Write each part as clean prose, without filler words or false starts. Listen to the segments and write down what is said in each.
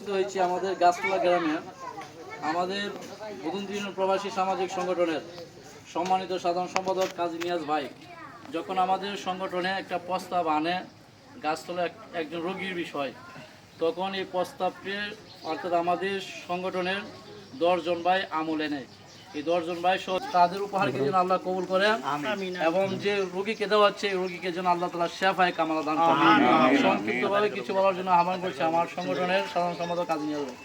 উপস্থিত হয়েছি আমাদের গাছতলা গ্রামে আমাদের বুদুন প্রবাসী সামাজিক সংগঠনের সম্মানিত সাধারণ সম্পাদক কাজী নিয়াজ ভাই যখন আমাদের সংগঠনে একটা প্রস্তাব আনে গাছতলা একজন রোগীর বিষয়, তখন এই প্রস্তাবটি অর্থাৎ আমাদের সংগঠনের 10 জন ভাই আমলে নেয়। এই 10 জন ভাই তাদের উপহারকে যেন আল্লাহ কবুল করে এবং যে রোগীকে দেওয়া হচ্ছে এই রোগীকে যেন আল্লাহ তাআলা শেফায়ে কামাল দান করেন। সংক্ষিপ্তভাবে কিছু বলার জন্য আহ্বান করছি আমার সংগঠনের সাধারণ সম্পাদক কাজী নিয়াজ ভাই।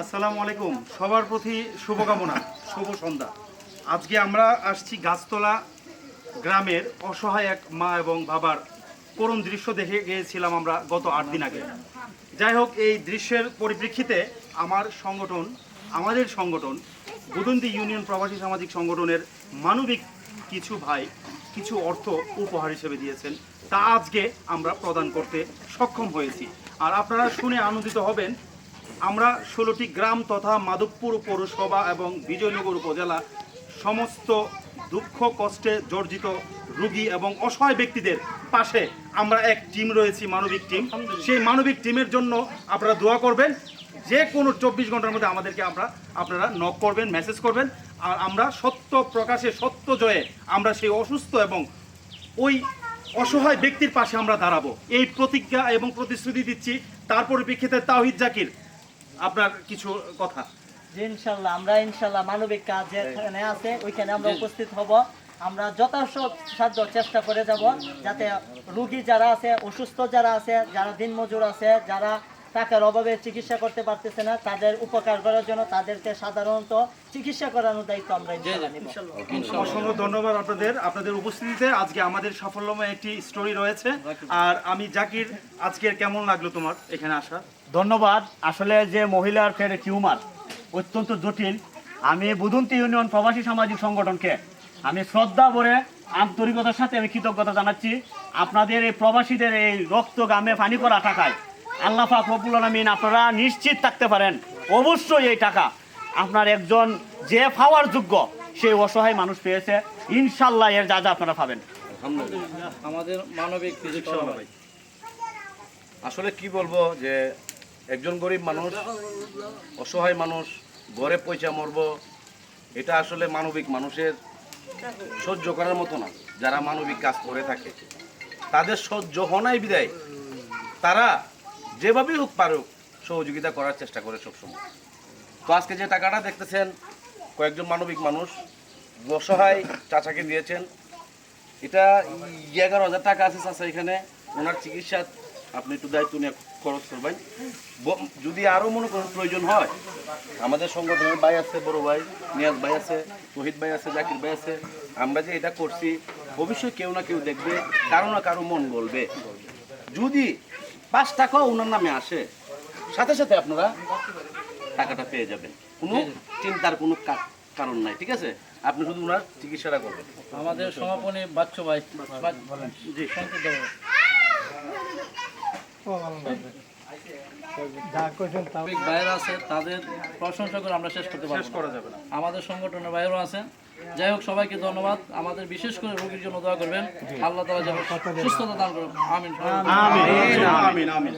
আসসালামু আলাইকুম। সবার প্রতি শুভকামনা, শুভ সন্ধ্যা। আজকে আমরা আসছি গাছতলা গ্রামের অসহায় এক মা এবং বাবার করুণ দৃশ্য দেখে গিয়েছিলাম আমরা গত 8 দিন আগে। যাই হোক, এই দৃশ্যের পরিপ্রেক্ষিতে আমাদের সংগঠন বুদুন্দি ইউনিয়ন প্রবাসী সামাজিক সংগঠনের মানবিক কিছু ভাই কিছু অর্থ উপহার হিসেবে দিয়েছেন, তা আজকে আমরা প্রদান করতে সক্ষম হয়েছি। আর আপনারা শুনে আনন্দিত হবেন, আমরা 16টি গ্রাম তথা মাধবপুর পৌরসভা এবং বিজয়নগর উপজেলা সমস্ত দুঃখ কষ্টে জর্জিত রোগী এবং অসহায় ব্যক্তিদের পাশে আমরা এক টিম রয়েছি, মানবিক টিম। সেই মানবিক টিমের জন্য আপনারা দোয়া করবেন। যে কোনো 24 ঘন্টার মধ্যে আমাদেরকে আপনারা নক করবেন, মেসেজ করবেন। আর আমরা সত্য প্রকাশে, সত্য জয়ে আমরা সেই অসুস্থ এবং ওই অসহায় ব্যক্তির পাশে আমরা দাঁড়াবো, এই প্রতিজ্ঞা এবং প্রতিশ্রুতি দিচ্ছি। তার পরিপ্রেক্ষিতে তাওহিদ জাকির, আপনার কিছু কথা। যে ইনশাল্লাহ আমরা মানবিক কাজ যেখানে আছে ওইখানে আমরা উপস্থিত হব। আমরা যথাসাধ্য চেষ্টা করে যাব যাতে রোগী যারা আছে, অসুস্থ যারা আছে, যারা দিনমজুর আছে, যারা টাকার অভাবে চিকিৎসা করতে পারতেছে না, তাদের উপকার করার জন্য তাদেরকে সাধারণত চিকিৎসা করানোর দায়িত্ব আমরা অসংখ্য ধন্যবাদ আপনাদের উপস্থিতিতে। আজকে আমাদের সাফল্যময় একটি স্টোরি রয়েছে। আর আমি জাকির, আজকের কেমন লাগলো তোমার এখানে আসা? ধন্যবাদ। আসলে যে মহিলার পেটে টিউমার অত্যন্ত জটিল, আমি বুদুন্তি ইউনিয়ন প্রবাসী সামাজিক সংগঠনকে আমি শ্রদ্ধা ভরে আন্তরিকতার সাথে আমি কৃতজ্ঞতা জানাচ্ছি। আপনাদের এই প্রবাসীদের এই রক্ত গামে পানি করা টাকায় আল্লাহ পাক রব্বুল আলামিন আপনারা নিশ্চিত থাকতে পারেন, অবশ্যই এই টাকা আপনার একজন যে পাওয়ার যোগ্য সেই অসহায় মানুষ পেয়েছে। ইনশাল্লাহ এর যা যা আপনারা পাবেন। আলহামদুলিল্লাহ। আমাদের মানবিক ফিজিক সভাপতি আসলে কি বলবো, যে একজন গরিব মানুষ, অসহায় মানুষ ঘরে পয়সা মরবো, এটা আসলে মানবিক মানুষের সহ্য করার মতো না। যারা মানবিক কাজ করে থাকে তাদের সহ্য হনাই বিদায় তারা যেভাবেই হোক পারুক সহযোগিতা করার চেষ্টা করে সবসময়। তো আজকে যে টাকাটা দেখতেছেন কয়েকজন মানবিক মানুষ অসহায় চাচাকে দিয়েছেন। এটা 11,000 টাকা আছে চাচা এখানে, ওনার চিকিৎসা আপনি একটু দায়িত্ব নিয়ে খরচ করবেন। যদি আরও মনে করেন প্রয়োজন হয়, আমাদের সংগঠনের ভাই আছে, বড় ভাই নিয়াজ ভাই আছে, তহিদ ভাই আছে, জাকির ভাই আছে। আমরা যে এটা করছি অবশ্যই কেউ না কেউ দেখবে, কারো না কারো মন বলবে। যদি 5 টাকাও ওনার নামে আসে, সাথে সাথে আপনারা টাকাটা পেয়ে যাবেন, কোনো চিন্তার কোনো কারণ নাই। ঠিক আছে, আপনি শুধু ওনার চিকিৎসাটা করবেন। আমাদের সমাপনী বাচ্চু ভাই জি সংক্ষিপ্ত ভাইয়েরা আছে, তাদের প্রশংসা করে আমরা শেষ করতে পারবো, করা যাবে না। আমাদের সংগঠনের ভাইয়েরও আছেন। যাই হোক, সবাইকে ধন্যবাদ। আমাদের বিশেষ করে রোগীর জন্য দোয়া করবেন, আল্লাহ তাআলা যেন সুস্থতা দান করুন। আমিন। আমিন আমিন আমিন।